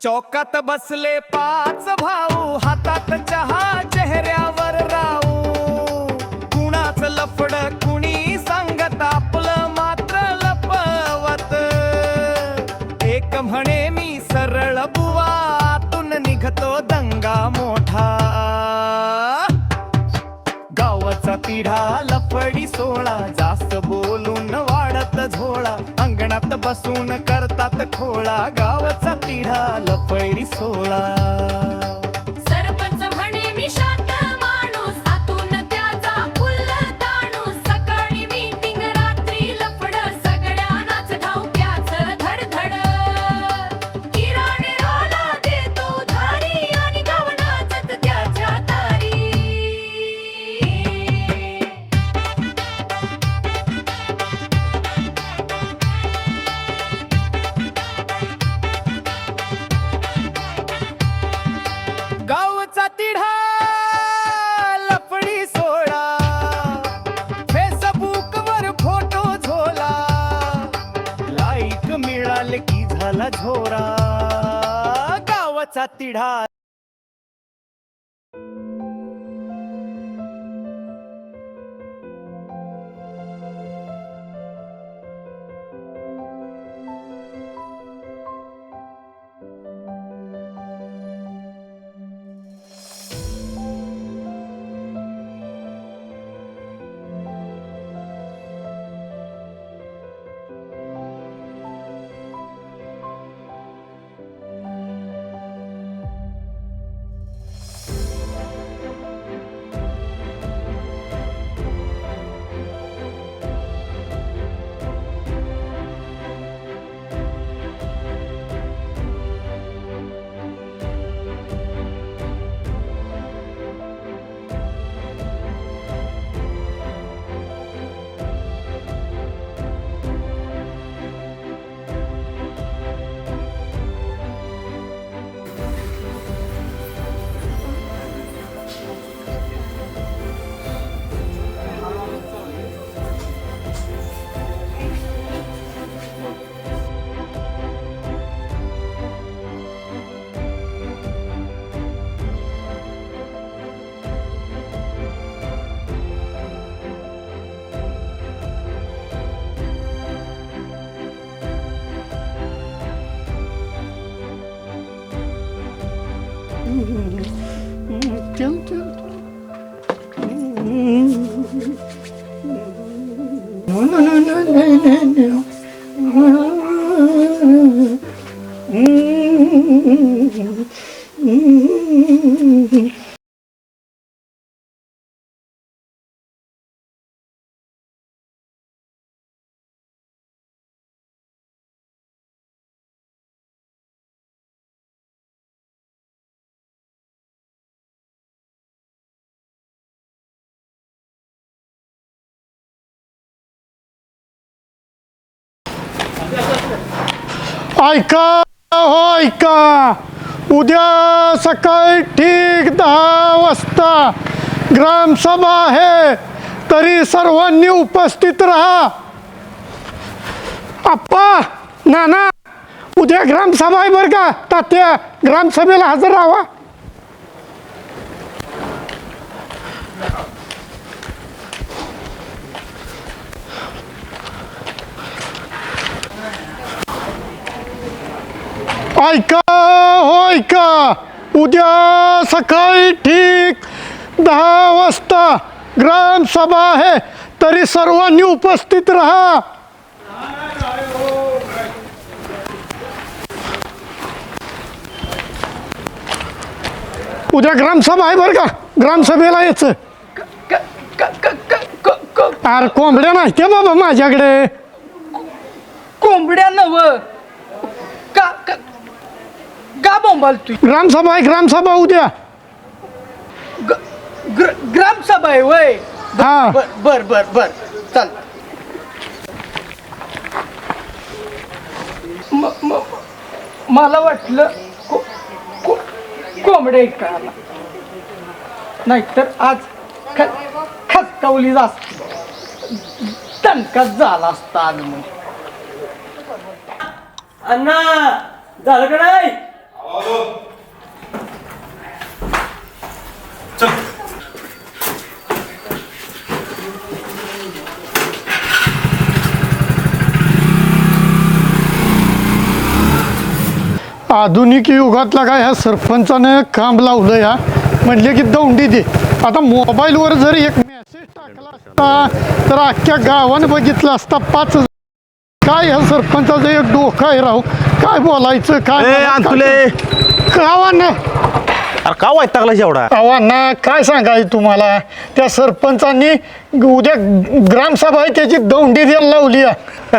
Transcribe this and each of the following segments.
चौकात बसले पाच भाऊ, हातात चहा चेहऱ्यावर राहू. कुणाच लफड कुणी सांगत, आपलं मात्र लपवत. एक म्हणे मी सरळ बुवा, आतून निघतो दंगा मोठा. गावाचा तिढा लफडी सोळा, जास्त बोलून वाढत झोळा. अंगणात बसून करतात खोळा, गावाचा तिढा लफडी सोळा. सरपंच म्हणे मी शांत माणूस, आतून त्याचा फुल्ल ताणूस. सकाळी मीटिंग, रात्री लफड, सगळ्यांनाच धावत्याच धडधड. किराणेवाला देतो धारी, आणि गाव नाचत त्याच्या तारी. गावचा तिढा लफडी सोळा, फेसबुक वर फोटो झोला. लाईक मिळाले की झाला झोरा, गावचा तिढा. ऐका हो ऐका, उद्या सकाळी ठीक 10 वाजता ग्रामसभा आहे, तरी सर्वांनी उपस्थित राहा. आप्पा, नाना, उद्या ग्रामसभा आहे बरं का. तात्या, ग्रामसभेला हजर राहा. ऐका हो ऐका, उद्या सकाळी ठीक 10 वाजता ग्रामसभा आहे, तरी सर्वांनी उपस्थित राहा. उद्या ग्रामसभा आहे बरं का, ग्रामसभेला यायचं. अरे कोंबड्या नाही ते बाबा माझ्याकडे. कोंबड्या नव का का का बोंबाल तू? ग्रामसभा आहे, ग्रामसभा उद्या. ग्रामसभा आहे वय. हा. बर बर बर बर चल. मला वाटलं कोंबड्या इकायला, नाहीतर आज खसकावली असती, दणकाच झाला असता आज. मग अण्णा झालं का नाही? आधुनिक युगातला काय ह्या सरपंचानं काम लावलं या म्हणले की दौंडी दे. आता मोबाईलवर जर एक मेसेज टाकला असता तर अख्ख्या गावानं बघितलं असता 5,000. काय ह्या सरपंचाचं एक डोकं आहे राव. काय बोलायचं काय तुले गावानं अरे का वाईट टाकला एवढा आव्हांना काय सांगायचं तुम्हाला. त्या सरपंचांनी उद्या ग्रामसभा आहे त्याची दौंडी द्यायला लावली आहे.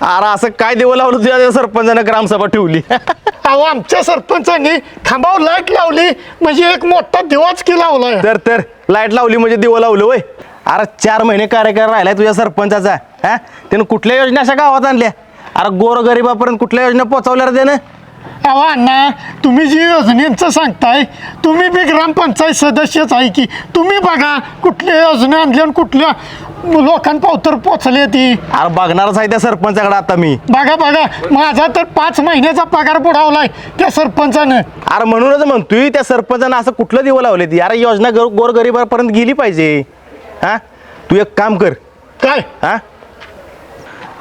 अरे असं काय देव लावलं तुझ्या सरपंचानं ग्रामसभा ठेवली. अहो आमच्या सरपंचांनी खांबावर लाईट लावली म्हणजे एक मोठा दिवाच की लावलाय. तर लाईट लावली म्हणजे दिवं लावलं वय. अरे 4 महिने कार्यकाळ राहिलाय तुझ्या सरपंचाचा. हा त्यानं कुठल्या योजना अशा गावात आणल्या. अरे गोरगरिबापर्यंत कुठल्या योजना पोहोचवल्या रे त्यानं. अहो अण्णा तुम्ही जी योजनेचं सांगताय तुम्ही बी ग्रामपंचायत सदस्यच आहे की तुम्ही बघा कुठल्या योजना आणल्या आणि कुठल्या लोकांपावतर पोचले ती. अरे बघणारच आहे त्या सरपंचाकडे आता मी. बघा माझा तर 5 महिन्याचा पगार बुडवलाय त्या सरपंचानं. अरे म्हणूनच म्हणतोय त्या सरपंचानं असं कुठलं दिवं लावले ती. अरे योजना गोरगरिबापर्यंत गेली पाहिजे. हा तू एक काम कर. काय हा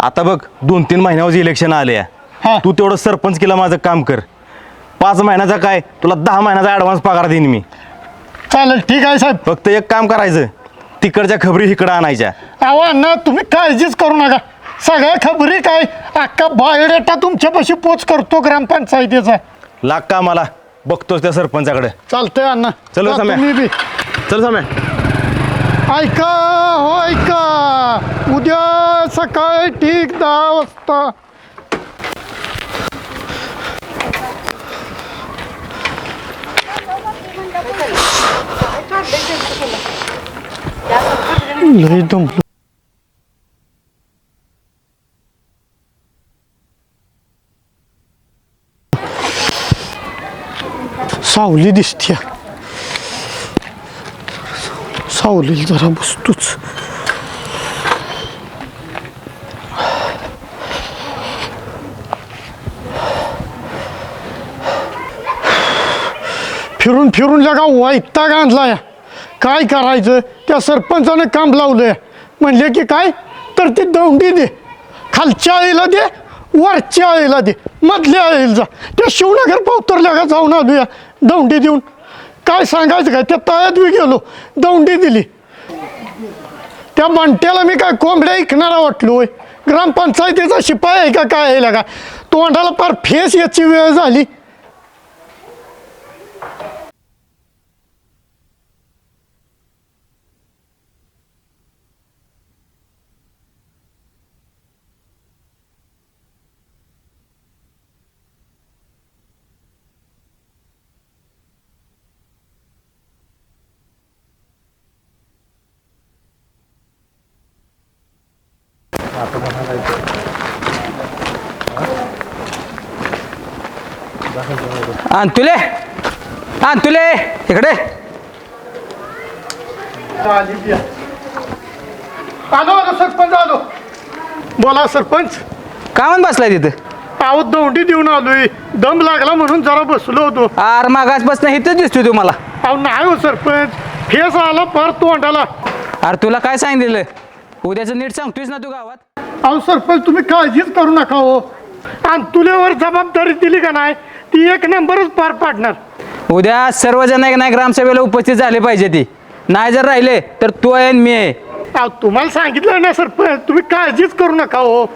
आता बघ 2-3 महिन्यावर इलेक्शन आले. हा. तू तेवढं सरपंच केलं माझं काम कर. 5 महिन्याचा काय तुला 10 महिन्याचा ॲडव्हान्स पगार देईन मी. चालेल ठीक आहे साहेब. फक्त एक काम करायचं तिकडच्या खबरी इकडं आणायच्या. अहो अण्णा तुम्ही काळजीच करू नका. सगळ्या खबरी काय अख्खा बायोडेटा तुमच्यापाशी पोच करतो ग्रामपंचायतीचा. लाग का मला बघतोच त्या सरपंचाकडे. चालतंय अण्णा. चलो जा सम्या. तुम्ही बी. चल सम्या. ऐका हो ऐका उद्या सकाळी ठीक 10 वाजता. लय दमलो. सावली दिसते. सावलीला जरा बसतोच. फिरून लगा वैताग आणलाय. काय करायचं त्या सरपंचानं काम लावलंय म्हणले की काय तर ती दौंडी दे. खालच्या आईला दे वरच्या आईला दे मधल्या आईला जा. त्या शिवनगर पावतरल्या का जाऊन आलूया दौंडी देऊन. काय सांगायचं काय त्या तळ्यात बी गेलो दौंडी दिली. त्या बंट्याला मी काय कोंबड्या ऐकणारा वाटलो होय. ग्रामपंचायतीचा शिपाई आहे का काय आहे का. तोंडाला फार फेस याची वेळ झाली. तुले इकडे. आलो सरपंच आलो. बोला सरपंच. का म्हणून बसलाय तिथं. अहो दौंडी देऊन आलोय. दम लागला म्हणून जरा बसलो होतो. आर मागासपासून इथंच दिसतोय तू मला. अहो नाही हो सरपंच फेस आला फार तोंडाला. अरे तुला काय सांगितलं उद्याचं नीट सांगतोयस ना तू गावात. अहो सरपंच तुम्ही काळजीच करू नका हो. आणि तुल्यावर जबाबदारी दिली का नाही ती 1 नंबरच पार पाडणार. उद्या सर्वजण नाही ग्रामसभेला उपस्थित झाले पाहिजे. ती नाही जर राहिले तर तू आहे आणि मी आहे. अहो तुम्हाला सांगितलं ना सरपंच तुम्ही काळजीच करू नका हो.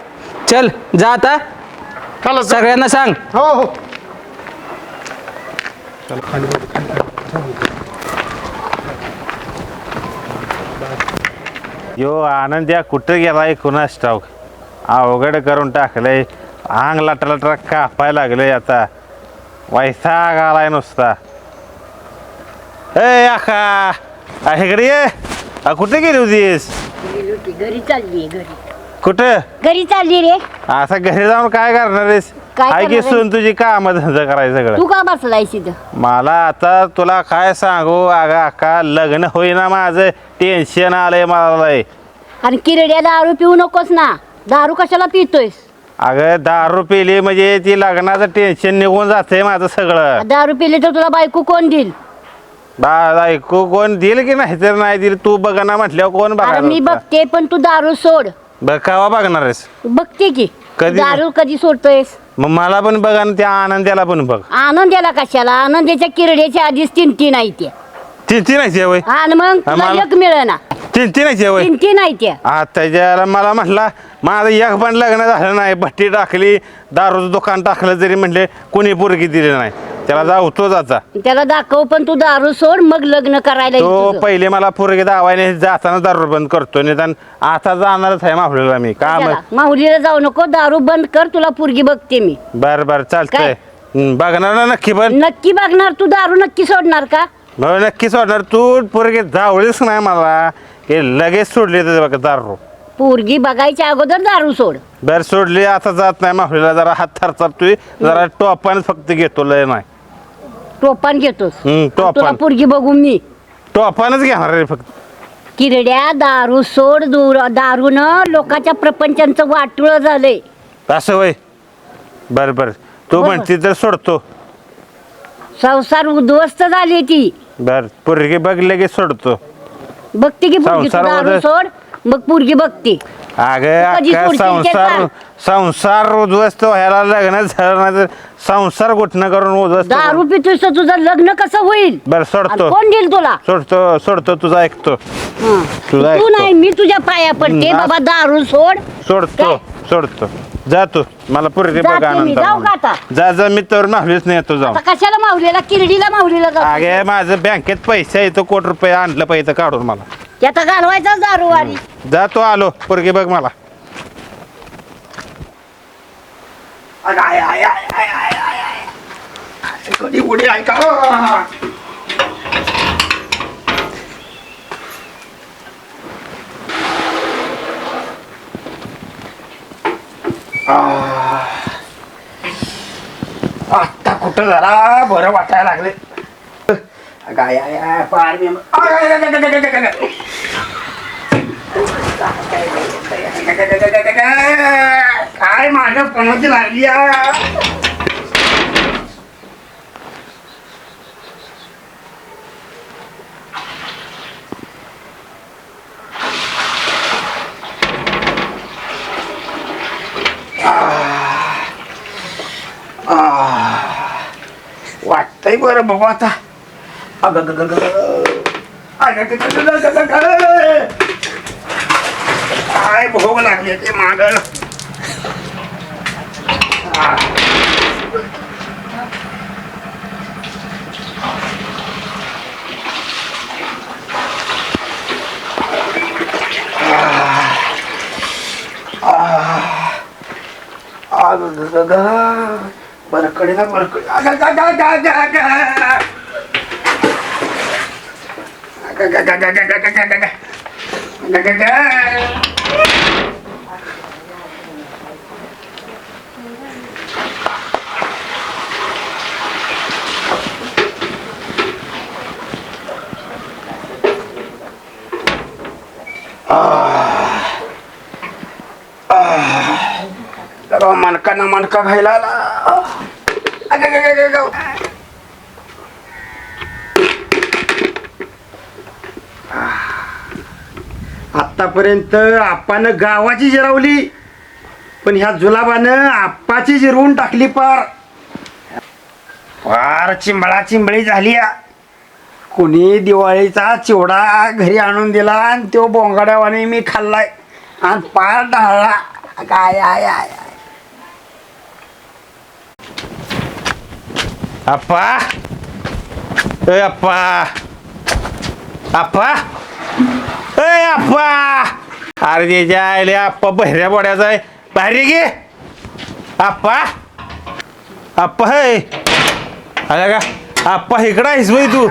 चल जा आता चला जा. सगळ्यांना सांग. हो हो. यो आनंद्या कुठं गेलाय कुणास ठाऊक. अवघड करून टाकलंय. आंग लाटा कापायला लागलंय आता. वैताग आलाय नुसता. ए आखा इकडे ये. कुठे गेली होतीस. घरी चालली घरी. कुठं घरी चालली रे. असं घरी जाऊन काय करणार आहेस. काय काय की करणार आहे? सून तुझी काम धंदा करायचं सगळं. तू का बसलाय इथं. मला आता तुला काय सांगू अगं अक्का लग्न होईना माझं टेन्शन आलंय मला लय. आणि किरड्या दारू पिऊ नकोस ना. दारू कशाला पितोयस. अगं दारू पिली म्हणजे ती लग्नाचं टेन्शन निघून जाते माझं सगळं. दारू पिले तर तुला बायको कोण देईल. ऐकू कोण दिल की नाही तर नाही दिल. तू बघ ना म्हटल्यावर कोण अरे मी बघा. बघते पण तू दारू सोड. बघ केव्हा बघणार आहेस. बघते की कधी? दारू कधी सोडतोयस. मग मला पण बघा आणि त्या आनंद्याला पण बघ. आनंद्याला कशाला आनंदाच्या किरड्याच्या आधीच तीन आहे त्या तीन आहे वय. आणि मग तुला मला- एक मिळेना तीन आहे वय. तीन आहे त्या त्याच्याला मला म्हटला माझं एक पण लग्न झालं नाही, भट्टी टाकली, दारूचं दुकान टाकलं जरी म्हणले कोणी पोरगी दिली नाही. त्याला जाऊतोच आता. त्याला दाखव पण तू दारू सोड मग लग्न करायला येईल तो तुझं. पहिले मला पोरगी दावायने जाताना दारू बंद करतो निदान आता जाणारच आहे माफलेला मी का त्याला, माहुलीला जाऊ नको दारू बंद कर तुला पोरगी बघते मी बर चालतंय. काय? बघणार ना नक्की पण नक्की बघणार तू दारू नक्की सोडणार का हो नक्की सोडणार. तू पोरगी जावळीच नाही मला की लगेच सोडली तर बघ दारू. पोरगी बघायच्या अगोदर दारू सोड बर सोडली आता जात नाही माफलेला. जरा हात थरथरतोय, जरा टोपानच फक्त घेतो लय नाही. टोपान घेतोस टोपान. तुला पोरगी बघू मी टोपानच घेणार रे फक्त. किरड्या दारू सोड दारून लोकांच्या प्रपंचांचं वाटुळ झालंय असं वय. बर तू बरं. म्हणती तर सोडतो. संसार उद्ध्वस्त झाली ती बर पोरगी बघ लगेच सोडतो. बघते की पोरगी तू संसार दारू मध्ये- सोड मग पोरगी बघते अगं कधी अख्खा सोडशील ते संसार उद्ध्वस्त व्हायला लग्न झालं नाही तर संसार गुठणं करून उद्ध्वस्त दारू पितोस तर तुझं लग्न कसं होईल बर आणि सोडतो. कोण देईल तुला सोडतो तुझा ऐकतो. हं. तुझा तू ऐकतो. नाही मी तुझ्या पाया पडते हं, बाबा दारू सोड सोडतो जातो. मला पोरगी बघ जाते मी, जाऊ का आता? आनंद जा मी तर माहलीच नाही येतो जाऊन. आता कशाला माहुलीला माहुलीला जातो अगे माझं बँकेत पैसे येतो ₹1 आणलं पैसे काढून मला. ते आता घालवायचाच दारू वारी जातो आलो पोरगी बघ मला. कधी उडी ऐका आता कुठं जरा बरं वाटायला लागले. काय पार मी काय माझ्या पणाची लागली वाटतंय बरं बघू आता. काय भोग लागले ते माग. बरकडे ना बरकडे मणका खायला आला. आतापर्यंत आपण गावाची जिरवली पण ह्या जुलाबानं आप्पाची जिरवून टाकली. फार चिंबळी झाली. कोणी दिवाळीचा चिवडा घरी आणून दिला आणि तो बोंगाड्यावाने मी खाल्लाय आणि पार ढाळला. काय आय अप्पा ए अप्पा अप्पा ए अप्पा. अरे त्याच्या आले अप्पा बहिऱ्या बोड्याचा आहे. बाहेर गे अप्पा. अप्पा हे अरे का अप्पा इकडं आहेस वय तू.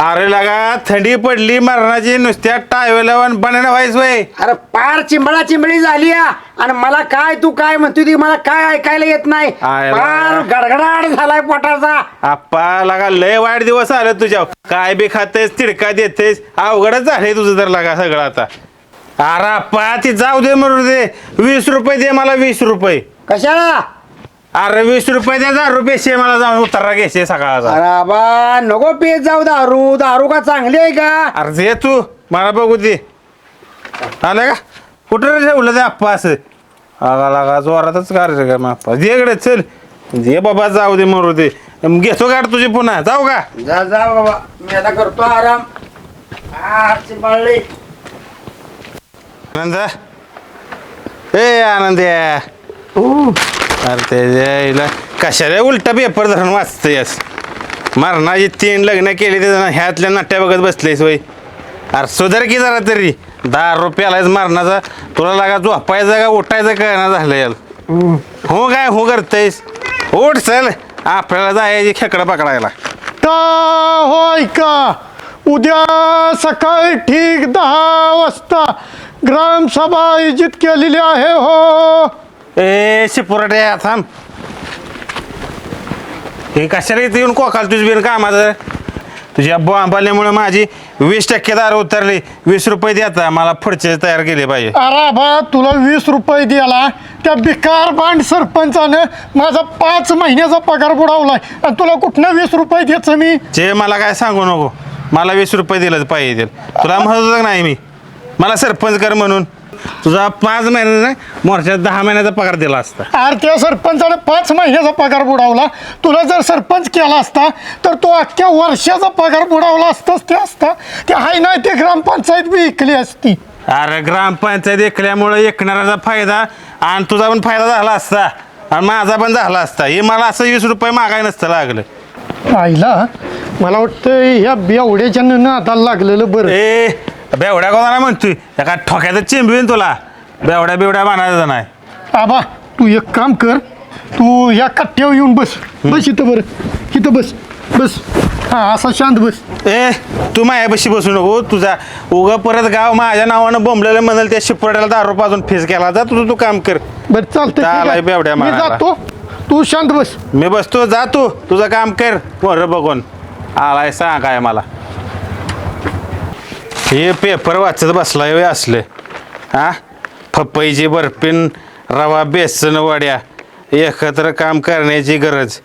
अरे लगा थंडी पडली मरणाची नुसत्या टायवेला बनाना व्हायस वय. अरे पार चिंबळी झाली आणि मला काय तू काय म्हणतो ती मला काय ऐकायला येत नाही. आयला. पार गडगडाट झालाय पोटाचा. अप्पा लगा लय वाईट दिवस आलं तुझ्या. काय बी खातेस तिडका देतेस अवघडच झालंय तुझं तर लगा सगळं आता. अरे अप्पा ती जाऊ दे मरू दे. 20 रुपये दे मला 20 रुपये. कशाला. अरे 20 रुपये दे. 10 रुपये मला जाऊन उतारा घ्यायचे सकाळचा. अरे बा नको पेत जाऊ दारू का चांगली आहे का. अरे दे तू मला बघू दे. आलं का कुठं ठेवलं ते अप्पा असं. आगा लागा जोरातच कार्यक्रम अप्पा दे इकडे चल. ये बाबा जाऊ दे मरू दे घेतो गाड तुझी पुन्हा जाऊ का जा जा बाबा मी आता करतो आराम. चिंबळी आनंद ए आनंद्या अरे त्याच्या कशाला उलटा पेपर धरून वाचतोयस मरणाची 3 लग्न केली ते ह्यातल्या नाट्या बघत बसलेस वय अरे सुधार की जरा तरी 10 रुपयालाच मरणाचा तुला लागा झोपायचं का उठायचं कळना झालं याला हो काय हो करतेस उठ चल आपल्याला जायची खेकडं पकडायला का होय का उद्या सकाळी ठीक 10 वाजता ग्रामसभा आयोजित केलेली आहे हो. ए शिपुराट्या थांब हे कशाला इथे येऊन कोकाल तुझी बिन कामाचं तुझ्या बॉम्बाल्यामुळे माझी 20% दारू उतरली 20 रुपये दे आता मला पुढचे तयार केले पाहिजे अरे बा तुला 20 रुपये द्याला त्या बिकार बांड सरपंचानं माझा 5 महिन्याचा पगार बुडवलाय आणि तुला कुठनं 20 रुपये द्यायचं मी. जे मला काय सांगू नको मला 20 रुपये दिलंच पाहिजे तुला म्हणत होतं का नाही मी मला सरपंच कर म्हणून तुझा 5 महिन्याचा मोर्चात 10 महिन्याचा पगार दिला असता. अरे त्या सरपंचाने 5 महिन्याचा पगार बुडवला तुला जर सरपंच केला असता तर तो अख्ख्या वर्षाचा पगार बुडवला असताच ते असता ते हाय नाही ते ग्रामपंचायत बी ऐकली असती. अरे ग्रामपंचायत ऐकल्यामुळे ऐकणाऱ्याचा फायदा आणि तुझा पण फायदा झाला असता आणि माझा पण झाला असता हे मला असं 20 रुपये मागाय नसतं लागलं. आईला मला वाटतं ह्या बेवड्याच्या नादाला लागलेलं बरं. ए बेवड्या कोणाला म्हणतोय एका ठोक्याचं चिंबवीन तुला बेवड्या म्हणायचं नाही. आबा तू एक काम कर तू या कट्ट्यावर येऊन बस बस इथं बरं इथं बस बस हां असा शांत बस. ए तू माझ्यापाशी बसू नको तुझा उगा परत गाव माझ्या नावानं बोंबलेलं म्हणाल त्या शिपड्याला 10 रुपयातून फीस केला जा तू काम कर. बरं चालतंय ठीक चालाय आहे. बेवड्या मी म्हणायला. जातो तू शांत बस. मी बसतो जा तू तुझं काम कर बरं बघून आलाय सांग काय मला हे पेपर वाचत बसलाय वे असले हा पपईची बर्फीन रवा बेसन वड्या एकत्र काम करण्याची गरज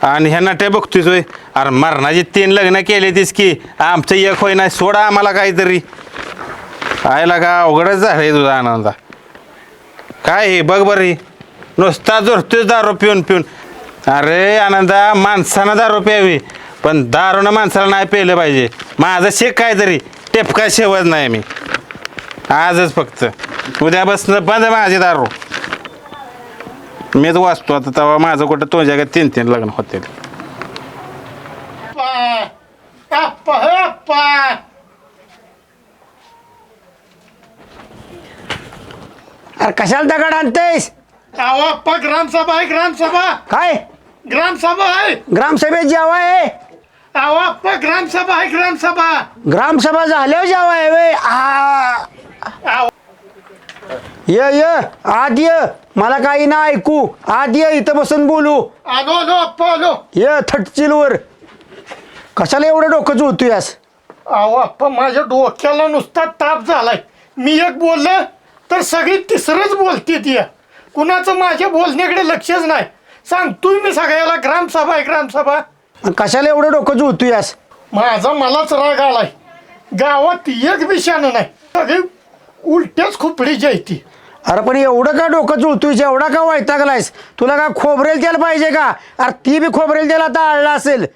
आणि ह्या नाट्या बघतोय होय अरे मरणाची 3 लग्न केली तीस की आमचं एक होय नाही सोडा आम्हाला काहीतरी आयला का अवघडच झालंय तुझा आनंदा काय हे बघ बरी नुसता जोरतोय दारू पिऊन पिऊन अरे आनंदा माणसानं दारू प्यावी पण दारूनं माणसाला नाही प्यायलं पाहिजे माझं शेक काहीतरी टेपका शेवत नाही मी आजच फक्त उद्यापासून बंद माझे दारू मीच वाचतो आता तेव्हा माझं कुठं तुझ्या 3 लग्न होते. अरे कशाला दगड आणतेस आप्पा ग्रामसभा आहे ग्रामसभा काय ग्रामसभा आहे ग्रामसभेत जेवा आहे आप्पा ग्रामसभा आहे ग्रामसभा. ग्रामसभा झाल्यावर जेवा आहे वे ये आत ये मला काही ना ऐकू आत ये इथं बसून बोलू आलो आलो आप्पा आलो. ये थटचिलवर कशाला एवढं डोकं जुळतोयस आप्पा माझ्या डोक्याला नुसता ताप झालाय मी एक बोललं तर सगळी तिसरंच बोलते ती कुणाचं माझ्या बोलण्याकडे लक्षच नाही सांगतोय मी सगळ्याला ग्रामसभा आहे ग्रामसभा. कशाला एवढं डोकं जुळतोयस माझा मलाच राग आलाय गावात एक विषयानं नाही सगळी उलट्याच खोपडीची आहे ती. अरे पण एवढं का डोकं जुळतोय एवढा का वैतागलायस तुला का खोबरेल तेल पाहिजे का अरे ती बी खोबरेल तेल आता आळला असेल.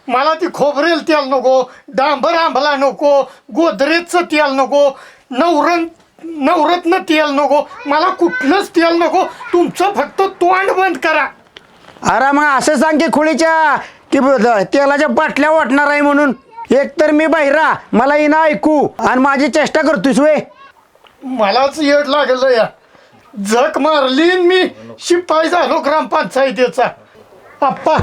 मला ती खोबरेल तेल नको डांबर आंबला नको गोदरेजचं तेल नको नवरत्न तेल नको मला कुठलंच तेल नको तुमचं फक्त तोंड बंद करा. अरे मग असं सांग की खोळीच्या की तेलाच्या बाटल्या वाटणार आहे म्हणून एक तर मी बहिरा मला येणं ऐकू आणि माझी चेष्टा करतोस वे मलाच येड लागलं या झक मारली न मी शिपाई झालो ग्रामपंचायतीचा. आप्पा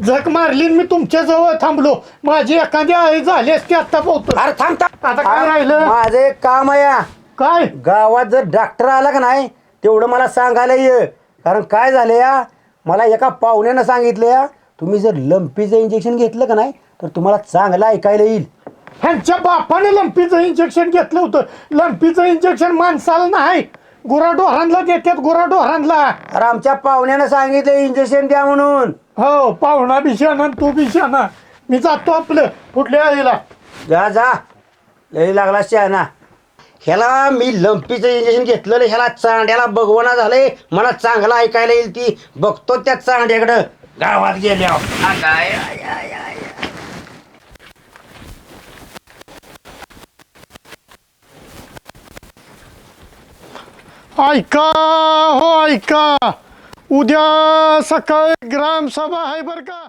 झक मारली न मी तुमच्या जवळ थांबलो माझी एखादी आई झाली असती आता पोहतो. अरे थांब आता काय राहिलं माझं एक काम आहे काय गावात जर डॉक्टर आला का नाही तेवढं मला सांगायला ये कारण काय झालं या मला एका पाहुण्यानं सांगितलं या तुम्ही जर लंपीचं इंजेक्शन घेतलं का नाही तर तुम्हाला चांगलं ऐकायला येईल. ह्यांच्या बापाने लंपीचं इंजेक्शन घेतलं होतं लंपीचं इंजेक्शन माणसाला नाही गुराढोरांना देतात गुराढोरांना. अरे आमच्या पाहुण्यानं सांगितलं इंजेक्शन द्या म्हणून. हो पाहुणा बिशाना तू बिशाना मी जातो आपलं कुठल्या आईला. जा जा लई लागला शहाणा ह्याला मी लंपीचं इंजेक्शन घेतलेलं ह्याला चांड्याला बघवणा झालंय मला चांगलं ऐकायला येईल ती बघतो त्या चांड्याकडं गावात गेल्या ऐका हो ऐका उद्या सकाळी ग्रामसभा आहे बरं का.